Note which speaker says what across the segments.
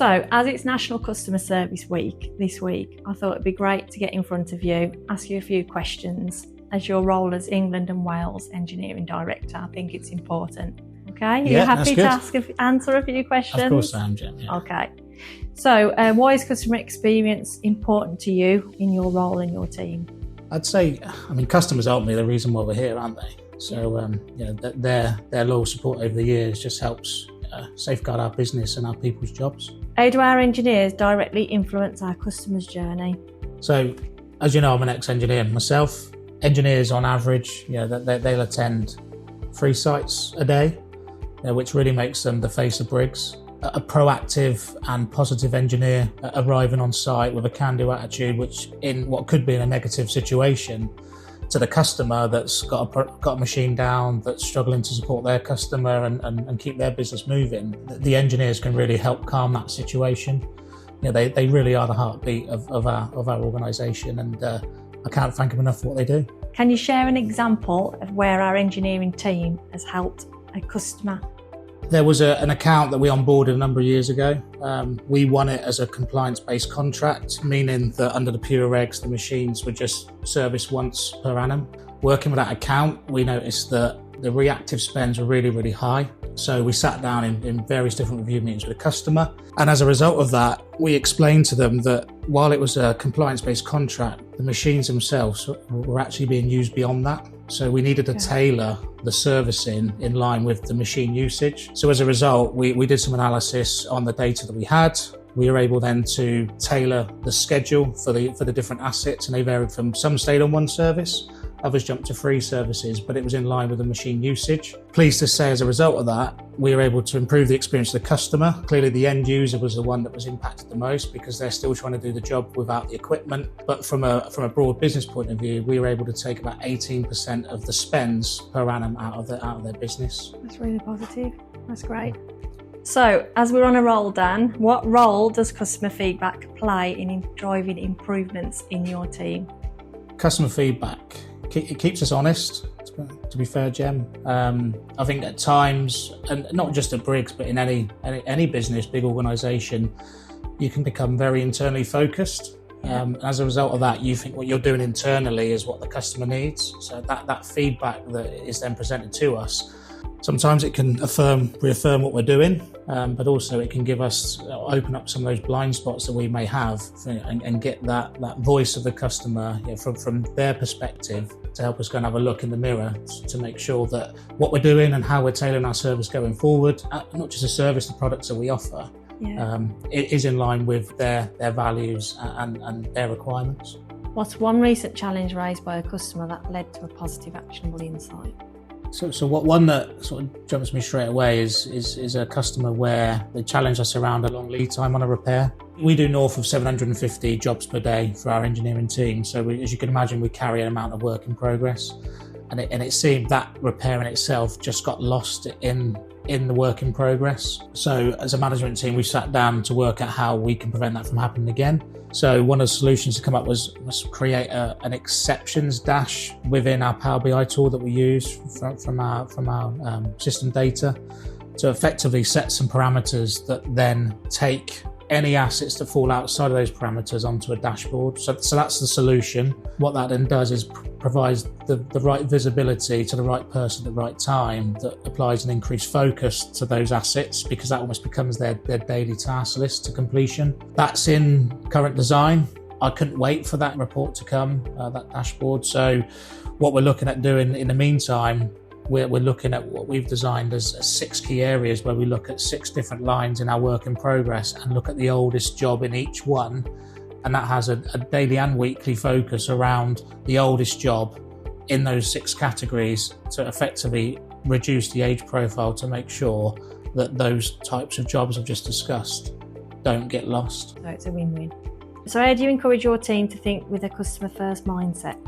Speaker 1: So, as it's National Customer Service Week this week, I thought it'd be great to get in front of you, ask you a few questions. As your role as England and Wales Engineering Director, I think it's important. Okay, are you happy to answer a few questions?
Speaker 2: Of course I am, Jen. Yeah.
Speaker 1: Okay. So, why is customer experience important to you in your role and your team?
Speaker 2: I'd say, customers are ultimately the reason why we're here, aren't they? So, their loyal support over the years just helps safeguard our business and our people's jobs.
Speaker 1: How do our engineers directly influence our customers' journey?
Speaker 2: So, as you know, I'm an ex-engineer myself. Engineers, on average, they'll attend 3 sites a day, which really makes them the face of Briggs. A proactive and positive engineer arriving on site with a can-do attitude, which in what could be in a negative situation to the customer that's got a machine down, that's struggling to support their customer and keep their business moving. The engineers can really help calm that situation. They really are the heartbeat of our organisation, and I can't thank them enough for what they do.
Speaker 1: Can you share an example of where our engineering team has helped a customer?
Speaker 2: There was an account that we onboarded a number of years ago. We won it as a compliance-based contract, meaning that under the pure regs, the machines were just serviced once per annum. Working with that account, we noticed that the reactive spends were really, really high. So we sat down in various different review meetings with the customer. And as a result of that, we explained to them that while it was a compliance-based contract, the machines themselves were actually being used beyond that. So we needed to tailor the servicing in line with the machine usage. So as a result, we did some analysis on the data that we had. We were able then to tailor the schedule for the different assets, and they varied from some stayed on 1 service, others jumped to 3 services, but it was in line with the machine usage. Pleased to say, as a result of that, we were able to improve the experience of the customer. Clearly, the end user was the one that was impacted the most because they're still trying to do the job without the equipment. But from a broad business point of view, we were able to take about 18% of the spends per annum out of their business.
Speaker 1: That's really positive. That's great. So, as we're on a roll, Dan, what role does customer feedback play in driving improvements in your team?
Speaker 2: Customer feedback. It keeps us honest, to be fair, Gem. I think at times, and not just at Briggs, but in any business, big organisation, you can become very internally focused. As a result of that, you think what you're doing internally is what the customer needs. So that feedback that is then presented to us, sometimes it can reaffirm what we're doing, but also it can open up some of those blind spots that we may have and get that voice of the customer from their perspective to help us go and have a look in the mirror to make sure that what we're doing and how we're tailoring our service going forward, not just the service, the products that we offer, it is in line with their values and their requirements.
Speaker 1: What's one recent challenge raised by a customer that led to a positive actionable insight?
Speaker 2: So one that sort of jumps me straight away is a customer where they challenge us around a long lead time on a repair. We do north of 750 jobs per day for our engineering team. So as you can imagine, we carry an amount of work in progress. And it seemed that repair in itself just got lost in the work in progress. So as a management team, we sat down to work out how we can prevent that from happening again. So one of the solutions to come up was create an exceptions dash within our Power BI tool that we use from our system data to effectively set some parameters that then take any assets that fall outside of those parameters onto a dashboard. So that's the solution. What that then does is provides the right visibility to the right person at the right time that applies an increased focus to those assets, because that almost becomes their daily task list to completion. That's in current design. I couldn't wait for that report to come, that dashboard. So what we're looking at doing in the meantime, we're looking at what we've designed as 6 key areas where we look at 6 different lines in our work in progress and look at the oldest job in each one. And that has a daily and weekly focus around the oldest job in those 6 categories to effectively reduce the age profile to make sure that those types of jobs I've just discussed don't get lost.
Speaker 1: So it's a win-win. So how do you encourage your team to think with a customer first mindset?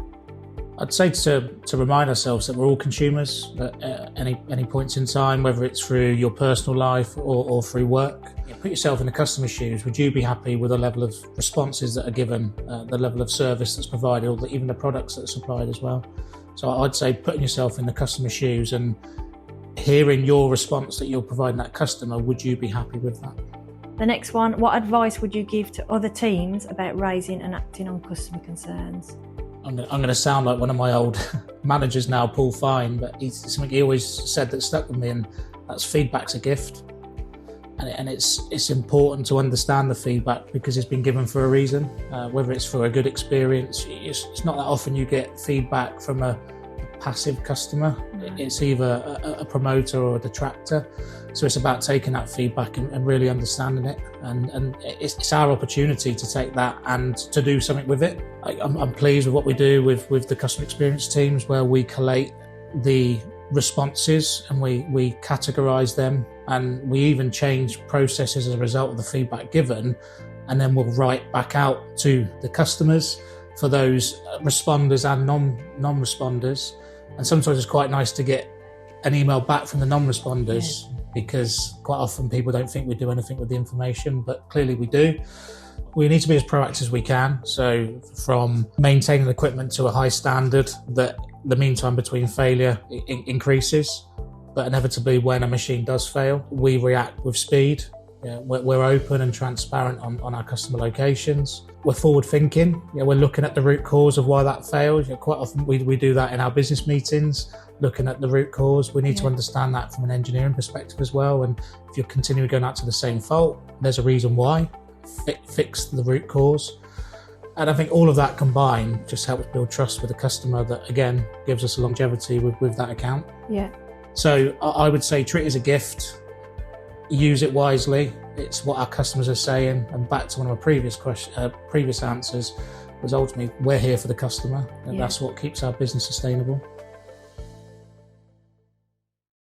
Speaker 2: I'd say to remind ourselves that we're all consumers at any points in time, whether it's through your personal life or through work. Put yourself in the customer's shoes. Would you be happy with the level of responses that are given, the level of service that's provided, or even the products that are supplied as well? So I'd say putting yourself in the customer's shoes and hearing your response that you're providing that customer, would you be happy with that?
Speaker 1: The next one, what advice would you give to other teams about raising and acting on customer concerns?
Speaker 2: I'm going to sound like one of my old managers now, Paul Fine, but something he always said that stuck with me, and that's feedback's a gift. And it's important to understand the feedback because it's been given for a reason, whether it's for a good experience. It's not that often you get feedback from a passive customer. It's either a promoter or a detractor. So it's about taking that feedback and really understanding it. And it's our opportunity to take that and to do something with it. I'm pleased with what we do with the customer experience teams, where we collate the responses and we categorise them, and we even change processes as a result of the feedback given, and then we'll write back out to the customers for those responders and non-responders. And sometimes it's quite nice to get an email back from the non-responders, because quite often people don't think we do anything with the information, but clearly we do. We need to be as proactive as we can. So from maintaining equipment to a high standard, that the mean time between failure increases, but inevitably when a machine does fail, we react with speed. We're open and transparent on our customer locations. We're forward thinking. We're looking at the root cause of why that failed. Quite often we do that in our business meetings, looking at the root cause. We need to understand that from an engineering perspective as well. And if you're continuing going out to the same fault, there's a reason why. Fix the root cause. And I think all of that combined just helps build trust with the customer, that again gives us a longevity with that account.
Speaker 1: Yeah. So
Speaker 2: I would say treat it as a gift. Use it wisely. It's what our customers are saying. And back to one of my previous answers, was ultimately we're here for the customer, and that's what keeps our business sustainable.